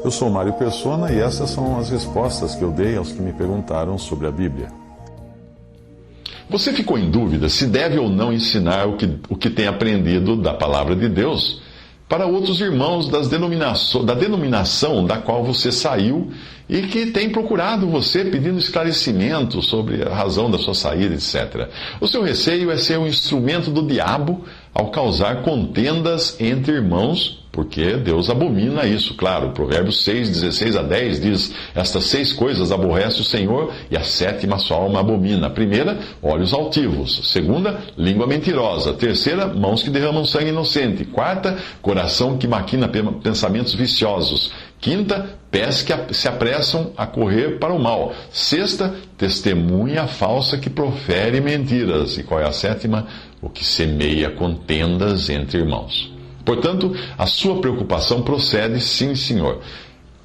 Eu sou Mário Persona e essas são as respostas que eu dei aos que me perguntaram sobre a Bíblia. Você ficou em dúvida se deve ou não ensinar o que tem aprendido da palavra de Deus para outros irmãos da denominação da qual você saiu e que tem procurado você pedindo esclarecimento sobre a razão da sua saída, etc. O seu receio é ser um instrumento do diabo ao causar contendas entre irmãos, porque Deus abomina isso, claro. Provérbios 6, 16 a 10 diz: estas 6 coisas aborrece o Senhor, e a 7ª sua alma abomina. A primeira, olhos altivos. Segunda, língua mentirosa. Terceira, mãos que derramam sangue inocente. Quarta, coração que maquina pensamentos viciosos. Quinta, pés que se apressam a correr para o mal. Sexta, testemunha falsa que profere mentiras. E qual é a 7ª? O que semeia contendas entre irmãos. Portanto, a sua preocupação procede, sim, senhor.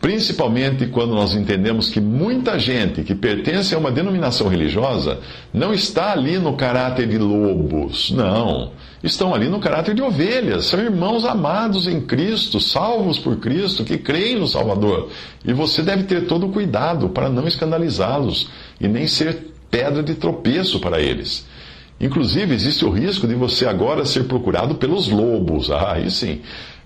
Principalmente quando nós entendemos que muita gente que pertence a uma denominação religiosa não está ali no caráter de lobos, não. Estão ali no caráter de ovelhas. São irmãos amados em Cristo, salvos por Cristo, que creem no Salvador. E você deve ter todo o cuidado para não escandalizá-los e nem ser pedra de tropeço para eles. Inclusive, existe o risco de você agora ser procurado pelos lobos, aí sim,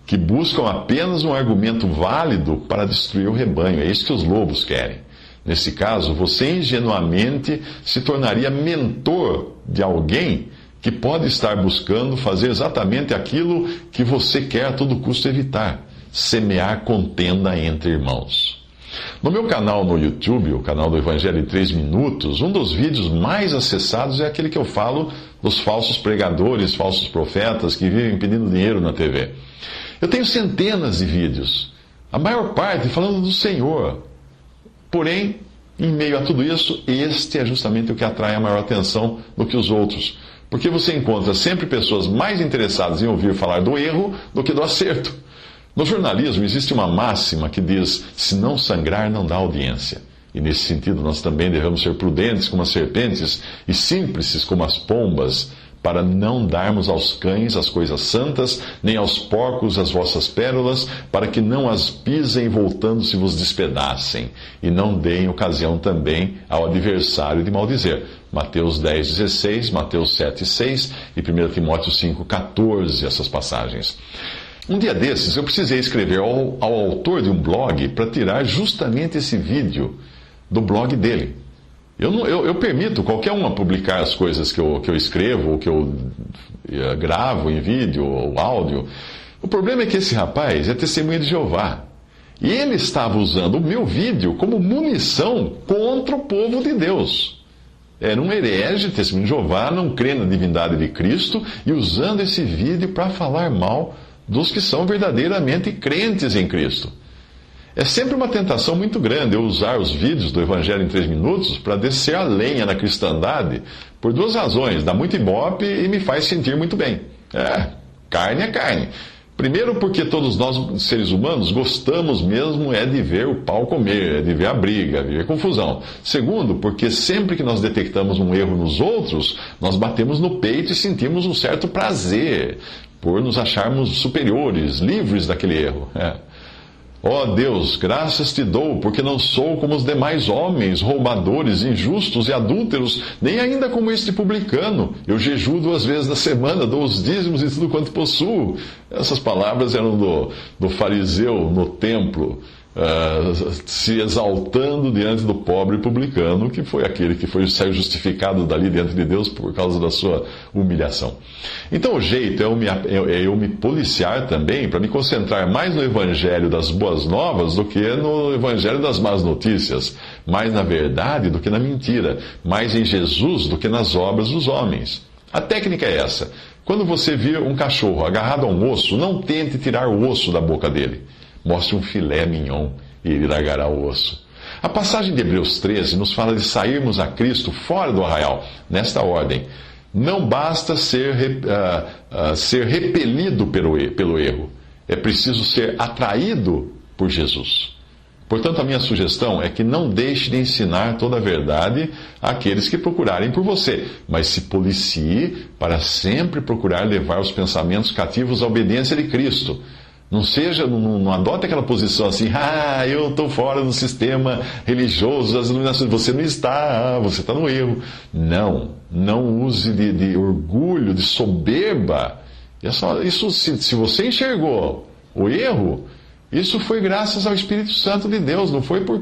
que buscam apenas um argumento válido para destruir o rebanho. É isso que os lobos querem. Nesse caso, você ingenuamente se tornaria mentor de alguém que pode estar buscando fazer exatamente aquilo que você quer a todo custo evitar: semear contenda entre irmãos. No meu canal no YouTube, o canal do Evangelho em 3 minutos, um dos vídeos mais acessados é aquele que eu falo dos falsos pregadores, falsos profetas que vivem pedindo dinheiro na TV. Eu tenho centenas de vídeos, a maior parte falando do Senhor. Porém, em meio a tudo isso, este é justamente o que atrai a maior atenção do que os outros. Porque você encontra sempre pessoas mais interessadas em ouvir falar do erro do que do acerto. No jornalismo existe uma máxima que diz: se não sangrar, não dá audiência. E nesse sentido nós também devemos ser prudentes como as serpentes e simples como as pombas, para não darmos aos cães as coisas santas, nem aos porcos as vossas pérolas, para que não as pisem voltando-se vos despedacem, e não deem ocasião também ao adversário de maldizer. Mateus 10:16, Mateus 7:6 e 1 Timóteo 5:14, essas passagens. Um dia desses, eu precisei escrever ao autor de um blog para tirar justamente esse vídeo do blog dele. Eu permito qualquer um a publicar as coisas que eu escrevo, ou que eu gravo em vídeo ou áudio. O problema é que esse rapaz é testemunha de Jeová. E ele estava usando o meu vídeo como munição contra o povo de Deus. Era um herege, testemunho de Jeová, não crê na divindade de Cristo, e usando esse vídeo para falar mal dos que são verdadeiramente crentes em Cristo. É sempre uma tentação muito grande eu usar os vídeos do Evangelho em 3 minutos para descer a lenha na cristandade, por 2 razões: dá muito ibope e me faz sentir muito bem. Carne é carne. Primeiro, porque todos nós, seres humanos, gostamos mesmo é de ver o pau comer, é de ver a briga, de ver confusão. Segundo, porque sempre que nós detectamos um erro nos outros, nós batemos no peito e sentimos um certo prazer por nos acharmos superiores, livres daquele erro. Ó Deus, graças te dou, porque não sou como os demais homens, roubadores, injustos e adúlteros, nem ainda como este publicano. Eu jejuo 2 vezes na semana, dou os dízimos e tudo quanto possuo. Essas palavras eram do fariseu no templo, se exaltando diante do pobre publicano, que foi aquele que saiu justificado dali diante de Deus por causa da sua humilhação. Então o jeito é eu me policiar também, para me concentrar mais no evangelho das boas novas do que no evangelho das más notícias, mais na verdade do que na mentira, mais em Jesus do que nas obras dos homens. A técnica é essa: quando você vir um cachorro agarrado a um osso, não tente tirar o osso da boca dele. Mostre um filé mignon e ele largará o osso. A passagem de Hebreus 13 nos fala de sairmos a Cristo fora do arraial, nesta ordem: não basta ser repelido pelo erro, é preciso ser atraído por Jesus. Portanto, a minha sugestão é que não deixe de ensinar toda a verdade àqueles que procurarem por você, mas se policie para sempre procurar levar os pensamentos cativos à obediência de Cristo. Não adote aquela posição assim, eu estou fora do sistema religioso das iluminações. Você não está, você está no erro. Não use de orgulho, de soberba. Isso, se você enxergou o erro, isso foi graças ao Espírito Santo de Deus, não foi por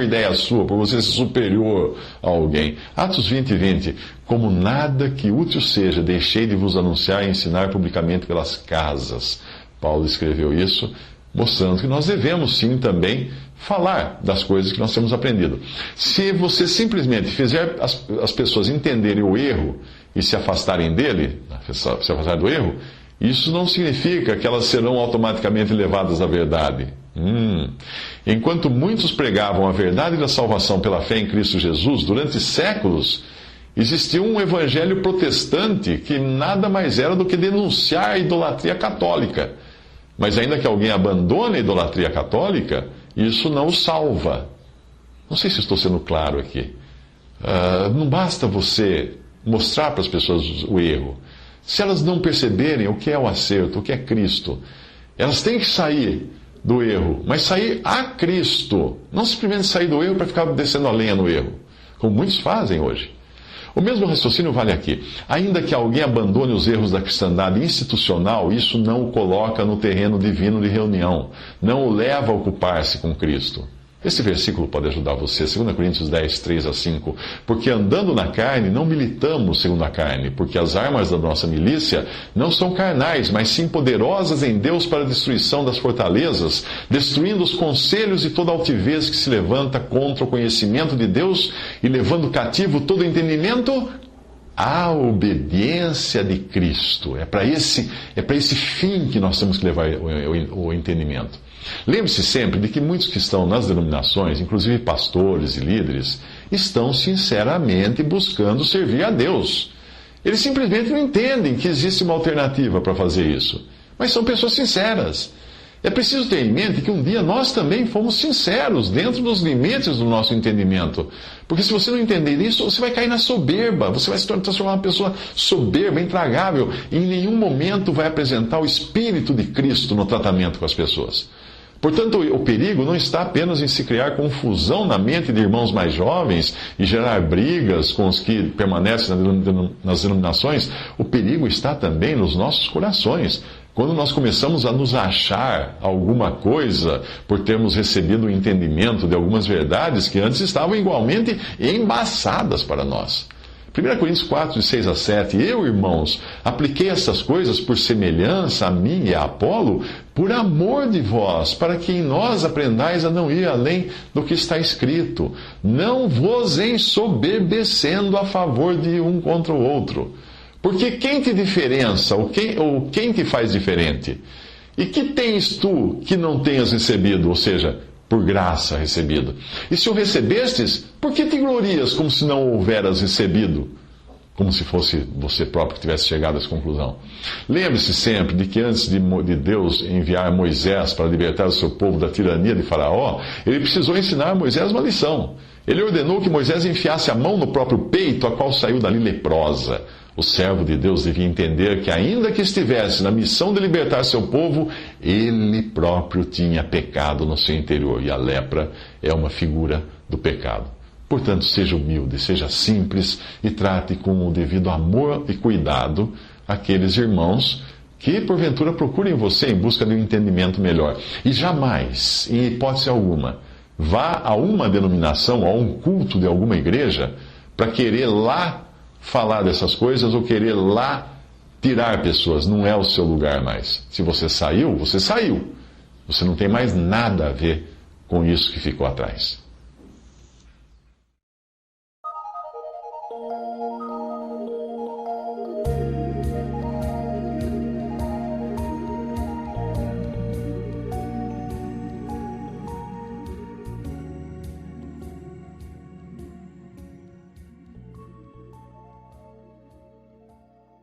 ideia sua, por você ser superior a alguém. Atos 20:20. Como nada que útil seja, deixei de vos anunciar e ensinar publicamente pelas casas. Paulo escreveu isso, mostrando que nós devemos sim também falar das coisas que nós temos aprendido. Se você simplesmente fizer as pessoas entenderem o erro e se afastarem dele, se afastarem do erro, isso não significa que elas serão automaticamente levadas à verdade. Enquanto muitos pregavam a verdade da salvação pela fé em Cristo Jesus, durante séculos, existia um evangelho protestante que nada mais era do que denunciar a idolatria católica. Mas ainda que alguém abandone a idolatria católica, isso não o salva. Não sei se estou sendo claro aqui. Não basta você mostrar para as pessoas o erro. Se elas não perceberem o que é o acerto, o que é Cristo, elas têm que sair do erro, mas sair a Cristo. Não simplesmente sair do erro para ficar descendo a lenha no erro, como muitos fazem hoje. O mesmo raciocínio vale aqui. Ainda que alguém abandone os erros da cristandade institucional, isso não o coloca no terreno divino de reunião, não o leva a ocupar-se com Cristo. Esse versículo pode ajudar você, 2 Coríntios 10, 3-5. Porque andando na carne, não militamos segundo a carne, porque as armas da nossa milícia não são carnais, mas sim poderosas em Deus para a destruição das fortalezas, destruindo os conselhos e toda altivez que se levanta contra o conhecimento de Deus e levando cativo todo entendimento à obediência de Cristo. É para esse fim que nós temos que levar o entendimento. Lembre-se sempre de que muitos que estão nas denominações, inclusive pastores e líderes, estão sinceramente buscando servir a Deus. Eles simplesmente não entendem que existe uma alternativa para fazer isso. Mas são pessoas sinceras. É preciso ter em mente que um dia nós também fomos sinceros dentro dos limites do nosso entendimento. Porque se você não entender isso, você vai cair na soberba. Você vai se transformar uma pessoa soberba, intragável. E em nenhum momento vai apresentar o Espírito de Cristo no tratamento com as pessoas. Portanto, o perigo não está apenas em se criar confusão na mente de irmãos mais jovens e gerar brigas com os que permanecem nas denominações. O perigo está também nos nossos corações. Quando nós começamos a nos achar alguma coisa por termos recebido o entendimento de algumas verdades que antes estavam igualmente embaçadas para nós. 1 Coríntios 4, de 6-7. Eu, irmãos, apliquei essas coisas por semelhança a mim e a Apolo, por amor de vós, para que em nós aprendais a não ir além do que está escrito, não vos ensoberbecendo a favor de um contra o outro. Porque quem te diferença, ou quem te faz diferente? E que tens tu que não tenhas recebido, ou seja, por graça recebido? E se o recebestes, por que te glorias como se não o houveras recebido? Como se fosse você próprio que tivesse chegado a essa conclusão. Lembre-se sempre de que antes de Deus enviar Moisés para libertar o seu povo da tirania de Faraó, ele precisou ensinar a Moisés uma lição. Ele ordenou que Moisés enfiasse a mão no próprio peito, a qual saiu dali leprosa. O servo de Deus devia entender que, ainda que estivesse na missão de libertar seu povo, ele próprio tinha pecado no seu interior. E a lepra é uma figura do pecado. Portanto, seja humilde, seja simples e trate com o devido amor e cuidado aqueles irmãos que, porventura, procurem você em busca de um entendimento melhor. E jamais, em hipótese alguma, vá a uma denominação, a um culto de alguma igreja, para querer lá falar dessas coisas ou querer lá tirar pessoas. Não é o seu lugar mais. Se você saiu, você saiu. Você não tem mais nada a ver com isso que ficou atrás.